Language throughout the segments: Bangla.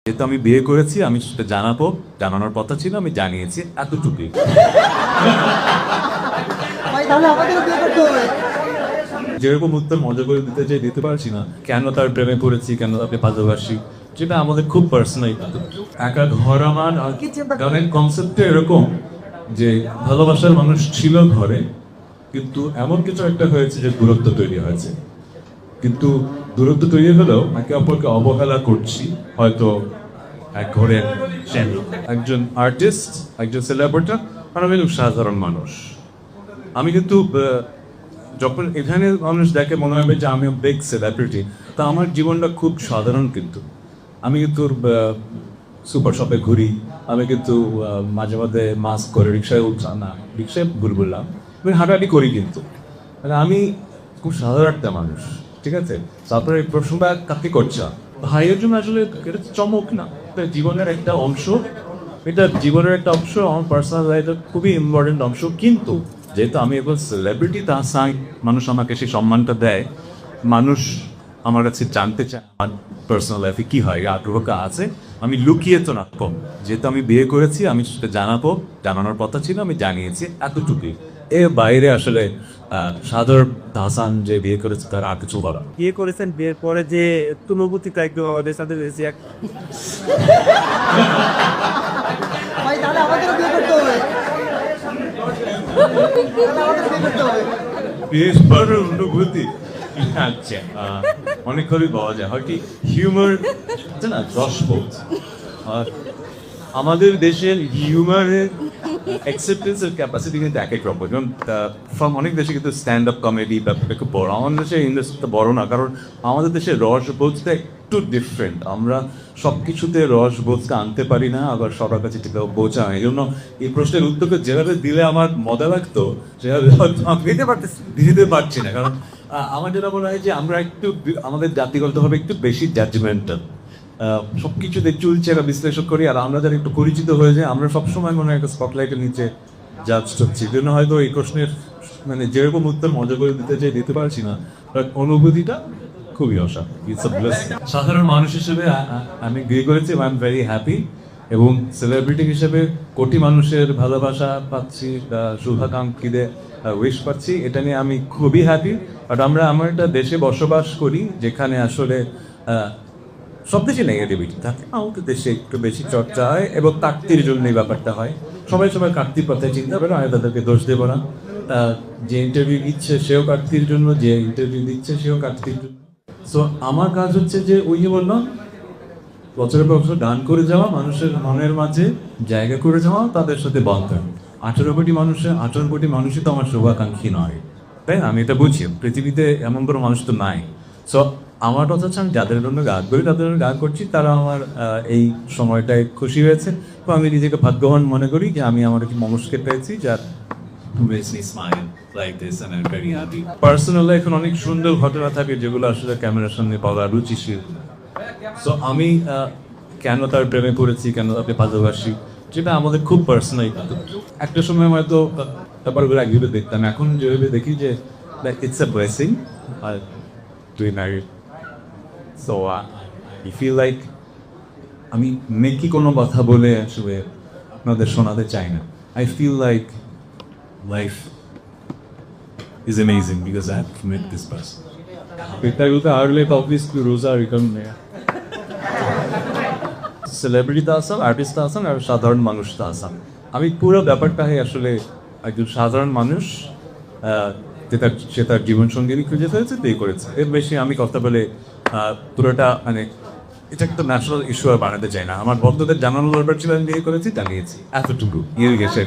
যেহেতু আমি বিয়ে করেছি, আমি সেটা জানানোর কথা ছিল, আমি জানিয়েছি এতটুকুই। যেরকম উত্তর মজা করে দিতে চাই দিতে পারছি না। কেন তার প্রেমে পড়েছি, কেন তাকে ভালোবাসি, যেটা আমাদের খুব পার্সোনাল। একা ঘর আমার গানের কনসেপ্টটা এরকম যে ভালোবাসার মানুষ ছিল ঘরে, কিন্তু এমন কিছু একটা হয়েছে যে দূরত্ব তৈরি হয়েছে। কিন্তু দূরত্ব তৈরি হলেও একে অপরকে অবহেলা করছি। হয়তো এক ঘরের একজন আর্টিস্ট, একজন সেলিব্রিটি, আর আমি সাধারণ মানুষ। আমি কিন্তু যখন এখানে মানুষ দেখে মনে হবে যে আমি বিগ সেলিব্রিটি, তা আমার জীবনটা খুব সাধারণ। কিন্তু আমি কিন্তু সুপার শপে ঘুরি, আমি কিন্তু মাঝে মাঝে মাস্ক করে রিক্সায় উঠলাম, না রিক্সায় ভুল বললাম, আমি হাঁটাহাঁটি করি। কিন্তু মানে আমি খুব সাধারণ একটা মানুষ, ঠিক আছে? তারপরে এই প্রশ্নটা কাকে করছে ভাইয়ের জন্য আসলে এটা চমক না, এটা জীবনের একটা অংশ। এটা জীবনের একটা অংশ, আমার পার্সোনাল লাইফের খুবই ইম্পর্টেন্ট অংশ। কিন্তু যেহেতু আমি এখন সেলিব্রিটি, তা মানুষ আমাকে সেই সম্মানটা দেয়। মানুষ আমার কাছে জানতে চায় আমার পার্সোনাল লাইফে কী হয়, আগ্রহটা আছে। আমি লুকিয়ে তো না কম, যেহেতু আমি বিয়ে করেছি, আমি সেটা জানানোর কথা ছিল, আমি জানিয়েছি এতটুকুই। এর বাইরে আসলে সাদর হাসান যে বিয়ে করেছে তার আর কিছু বলা। বিয়ে করেছেন, বিয়ের পরে যে অনুভূতিটা একটু আমাদের সাথে রয়েছে বিয়ের পরের অনুভূতি আচ্ছা অনেকভাবেই পাওয়া যায়। হয় কি হিউমার আছে না, রসবোধ। আর আমাদের দেশের হিউমারের অ্যাকসেপ্টেন্সের ক্যাপাসিটি কিন্তু এক এক রকম। যেমন ফ্রম অনেক দেশে কিন্তু স্ট্যান্ড আপ কমেডি ব্যাপারটা খুব বড়, আমাদের দেশে ইন্ডাস্ট্রিটা বড় না, কারণ আমাদের দেশে রসবোধটা একটু ডিফারেন্ট। আমরা সব কিছুতে রসবোধটা আনতে পারি না, আবার সবার কাছে ঠিকভাবে বোঝা। এই জন্য এই প্রশ্নের উত্তরকে যেভাবে দিলে আমার মজা লাগতো, সেভাবে দিতে পারছি না। কারণ আমার যেটা মনে হয় যে আমরা একটু আমাদের জাতিগতভাবে একটু বেশি জাজমেন্টাল, সবকিছুতে চুলচেরা বিশ্লেষণ করি। আর আমরা যারা একটু পরিচিত হয়ে যায়, আমরা সবসময় মনে হয় একটা স্পটলাইটের নিচে জাজ হচ্ছি। জন্য হয়তো এই প্রশ্নের মানে যেরকম উত্তর মজা করে দিতে চাই দিতে পারছি না, বাট অনুভূতিটা খুবই অসাধারণ। It's a blessing. সাধারণ মানুষ হিসেবে আমি বিয়ে করেছি, আই এম ভেরি হ্যাপি। এবং সেলিব্রিটি হিসেবে কোটি মানুষের ভালোবাসা পাচ্ছি, শুভাকাঙ্ক্ষীদের উইশ পাচ্ছি, এটা নিয়ে আমি খুবই হ্যাপি। বাট আমার একটা দেশে বসবাস করি যেখানে আসলে সব দেশে নেগেটিভিটি থাকে, আমাদের দেশে একটু বেশি চর্চা হয় এবং কাটতির জন্য এই ব্যাপারটা হয়। সবাই কাটতির কথায় চিন্তা করে, আমি তাদেরকে দোষ দেবো না। যে ইন্টারভিউ দিচ্ছে সেও কাটতির জন্য, যে ইন্টারভিউ দিচ্ছে সেও কাটতির জন্য। সো আমার কাজ হচ্ছে যে ওই যে বললাম, বছরের পর বছর গান করে যাওয়া, মানুষের মনের মাঝে জায়গা করে যাওয়া, তাদের সাথে বন্ধন। 18 কোটি মানুষই তো আমার শুভাকাঙ্ক্ষী নয়, তাই না? আমি এটা বুঝি, পৃথিবীতে এমন কোনো মানুষ তো নাই। সো আমার কথা হচ্ছে, আমি যাদের জন্য গান করি, তাদের জন্য গান করছি, তারা আমার এই সময়টায় খুশি হয়েছে। তো আমি নিজেকে ভাগ্যবান মনে করি যে আমি আমার একটি মানুষকে পেয়েছি যার পার্সোনাল লাইফে অনেক সুন্দর ঘটনা থাকে যেগুলো আসলে ক্যামেরার সামনে পাওয়া রুচিশীল। সো আমি কেন তার প্রেমে পড়েছি, কেন তাকে ভালোবাসি, যেটা আমাদের খুব পার্সোনাল। একটা সময় হয়তো ব্যাপারগুলো একভাবে দেখতাম, এখন যেভাবে দেখি যে it's a blessing to be married. So I feel like আমি মেকি কোনো কথা বলে আসলে আপনাদের শোনাতে চাই না। I feel like life is amazing because I have met this person. Celebrity Assam, artist Assam, আর সাধারণ মানুষ আসাম। আমি পুরো ব্যাপারটা আসলে একজন সাধারণ মানুষ, সে তার জীবনসঙ্গী খুঁজে ফেলেছে, তাই করেছে। এর বেশি আমি কথা বলে পুরোটা মানে এটা একটা ন্যাশনাল ইস্যু আর বানাতে চাই না। আমার বন্ধুদের জানানো দরকার ছিল, আমি বিয়ে করেছি, জানিয়েছি এতটুকু। ইয়ে গেছে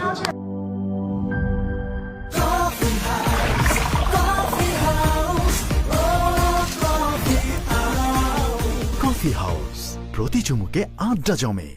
কফি হাউস, প্রতি চুমুকে আড্ডা জমে।